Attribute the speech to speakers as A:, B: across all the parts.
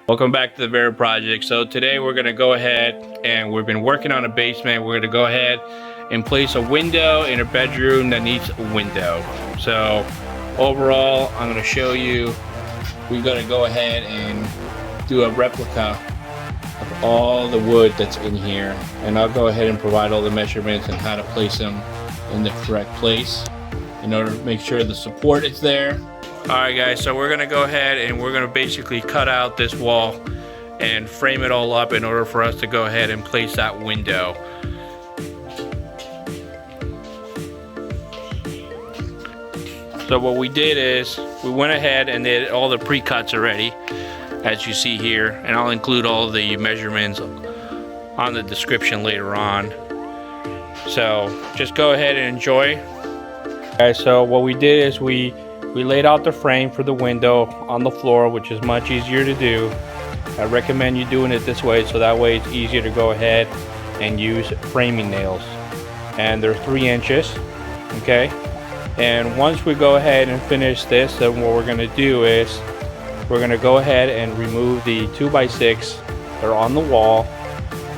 A: Welcome back to the Vera Project. So today we're going to go ahead and we've been working on a basement. We're going to go ahead and place a window in a bedroom that needs a window. So overall, I'm going to show you, we're going to go ahead and do a replica of all the wood that's in here. And I'll go ahead and provide all the measurements and how to place them in the correct place in order to make sure the support is there. Alright guys, so we're gonna go ahead and we're gonna basically cut out this wall and frame it all up in order for us to go ahead and place that window. So what we did is we went ahead and did all the pre-cuts already, as you see here, and I'll include all the measurements on the description later on. So just go ahead and enjoy. Okay, so what we did is we laid out the frame for the window on the floor, which is much easier to do. I recommend you doing it this way, so that way it's easier to go ahead and use framing nails. And they're 3 inches, okay? And once we go ahead and finish this, then what we're gonna do is we're gonna go ahead and remove the 2x6 that are on the wall,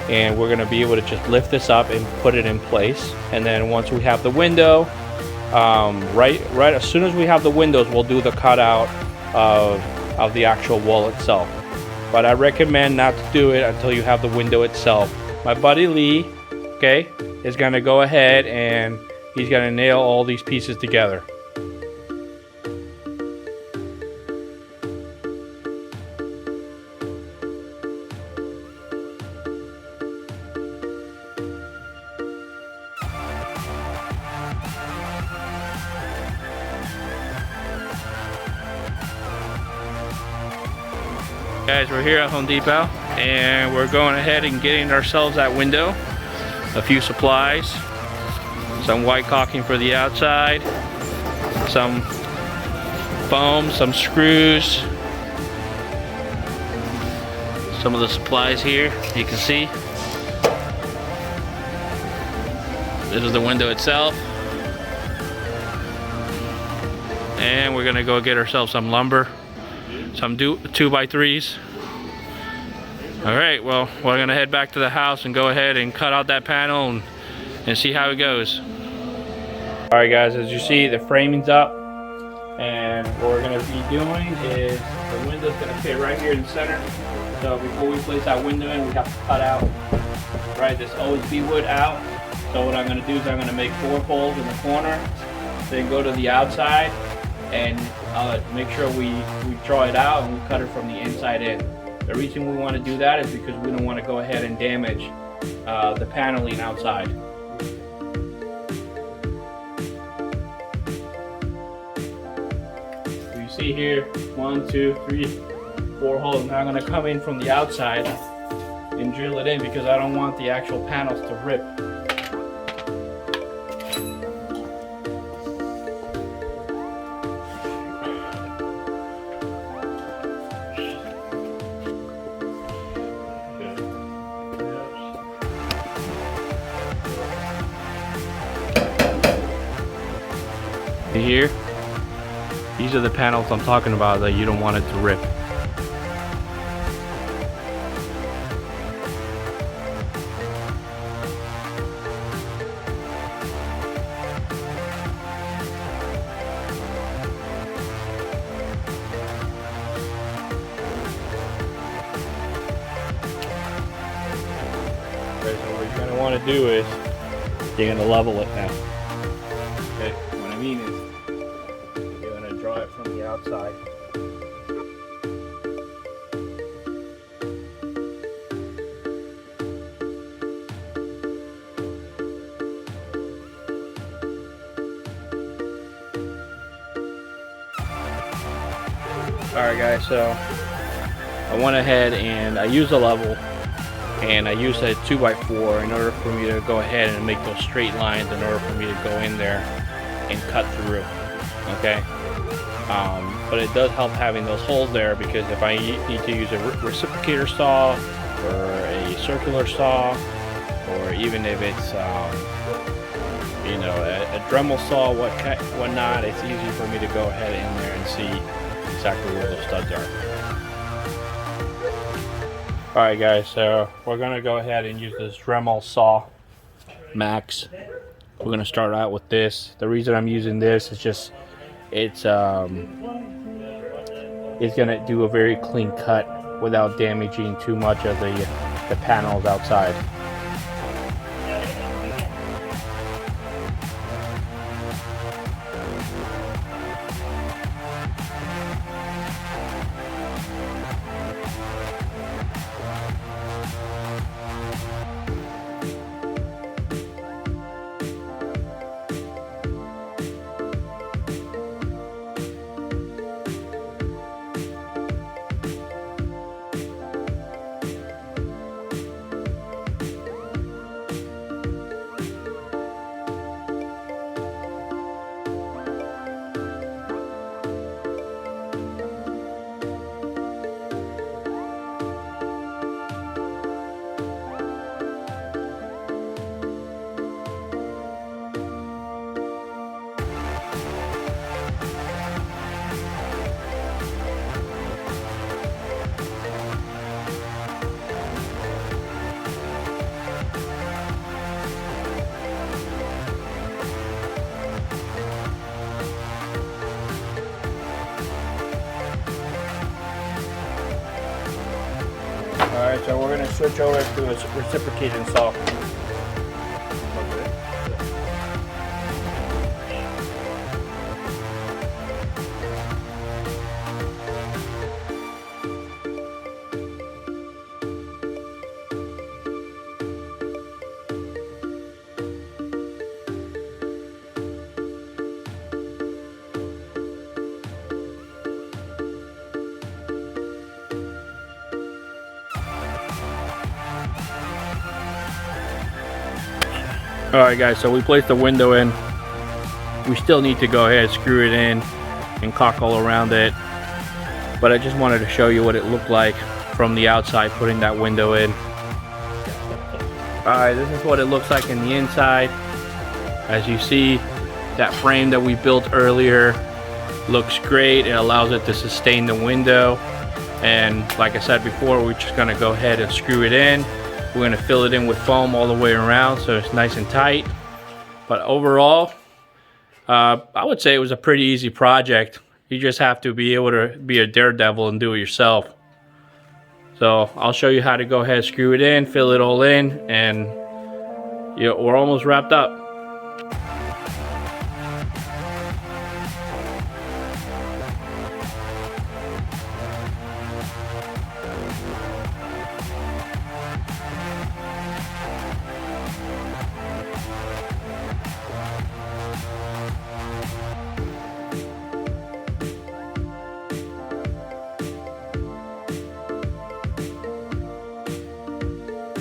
A: and we're gonna be able to just lift this up and put it in place. And then once we have the window, right as soon as we have the windows, we'll do the cutout of the actual wall itself. But I recommend not to do it until you have the window itself. My buddy Lee, okay, is gonna go ahead and he's gonna nail all these pieces together. Guys, we're here at Home Depot and we're going ahead and getting ourselves that window, a few supplies, some white caulking for the outside, some foam, some screws, some of the supplies here you can see. This is the window itself, and we're gonna go get ourselves some lumber, some 2x3s. All right, well, we're gonna head back to the house and go ahead and cut out that panel and see how it goes. All right guys, as you see, the framing's up, and what we're gonna be doing is the window's gonna fit right here in the center. So before we place that window in, we have to cut out, right, this OSB wood out. So what I'm gonna do is I'm gonna make 4 holes in the corner, then go to the outside and make sure we draw it out and we cut it from the inside in. The reason we want to do that is because we don't want to go ahead and damage the paneling outside. So you see here, 1, 2, 3, 4 holes. Now I'm going to come in from the outside and drill it in because I don't want the actual panels to rip. Here, these are the panels I'm talking about that you don't want it to rip. Okay, so what you're going to want to do is you're going to level it now. Okay, what I mean is draw it from the outside. Alright guys, so I went ahead and I used a level and I used a 2x4 in order for me to go ahead and make those straight lines in order for me to go in there and cut through. Okay, but it does help having those holes there, because if I need to use a reciprocator saw or a circular saw, or even if it's you know, a Dremal saw, whatnot, it's easy for me to go ahead in there and see exactly where those studs are. Alright guys, so we're going to go ahead and use this Dremal saw max. We're going to start out with this. The reason I'm using this is just it's going to do a very clean cut without damaging too much of the panels outside. Alright, so we're going to switch over to a reciprocating saw. Alright guys, so we placed the window in. We still need to go ahead and screw it in and caulk all around it. But I just wanted to show you what it looked like from the outside putting that window in. Alright, this is what it looks like in the inside. As you see, that frame that we built earlier looks great. It allows it to sustain the window. And like I said before, we're just going to go ahead and screw it in. We're going to fill it in with foam all the way around so it's nice and tight. But overall, I would say it was a pretty easy project. You just have to be able to be a daredevil and do it yourself. So I'll show you how to go ahead and screw it in, fill it all in, and we're almost wrapped up.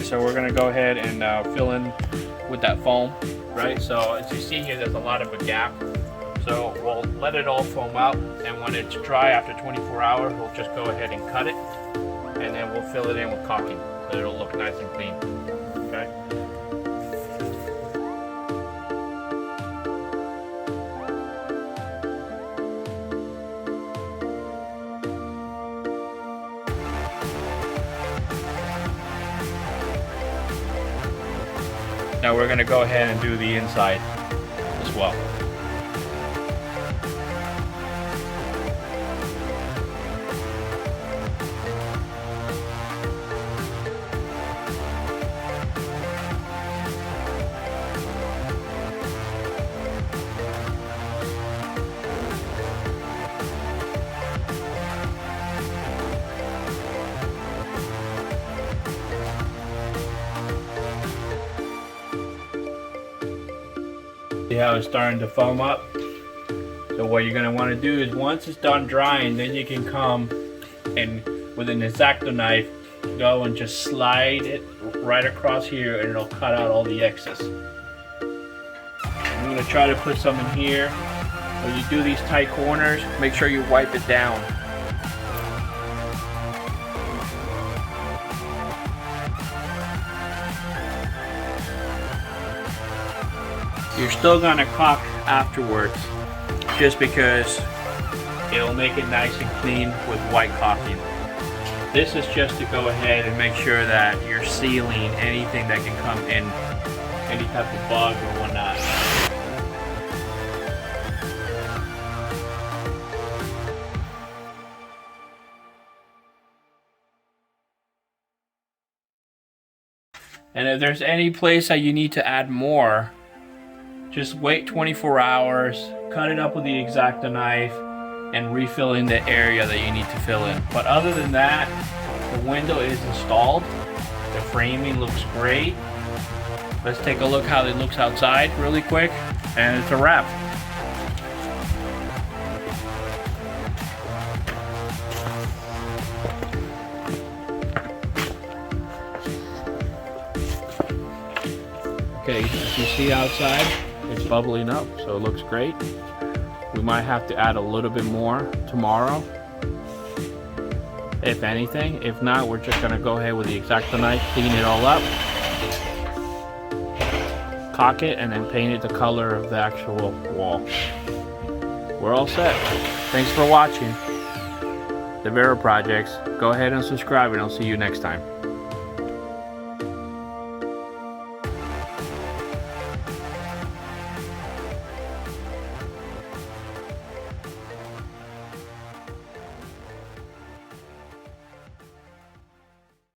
A: So we're gonna go ahead and fill in with that foam, right? So as you see here, there's a lot of a gap. So we'll let it all foam out, and when it's dry after 24 hours, we'll just go ahead and cut it, and then we'll fill it in with caulking, so it'll look nice and clean, okay? Now we're going to go ahead and do the inside as well. See how it's starting to foam up? So what you're going to want to do is once it's done drying, then you can come and with an X-Acto knife go and just slide it right across here, and it'll cut out all the excess. I'm going to try to put some in here. When you do these tight corners, make sure you wipe it down. You're still going to caulk afterwards, just because it'll make it nice and clean with white caulking. This is just to go ahead and make sure that you're sealing anything that can come in, any type of bug or whatnot. And if there's any place that you need to add more, just wait 24 hours, cut it up with the X-Acto knife, and refill in the area that you need to fill in. But other than that, the window is installed. The framing looks great. Let's take a look how it looks outside really quick, and it's a wrap. Okay, as you see outside, it's bubbling up, so it looks great. We might have to add a little bit more tomorrow, if anything. If not, we're just gonna go ahead with the X-Acto knife, clean it all up, caulk it, and then paint it the color of the actual wall. We're all set. Thanks for watching the Vero Projects. Go ahead and subscribe, and I'll see you next time.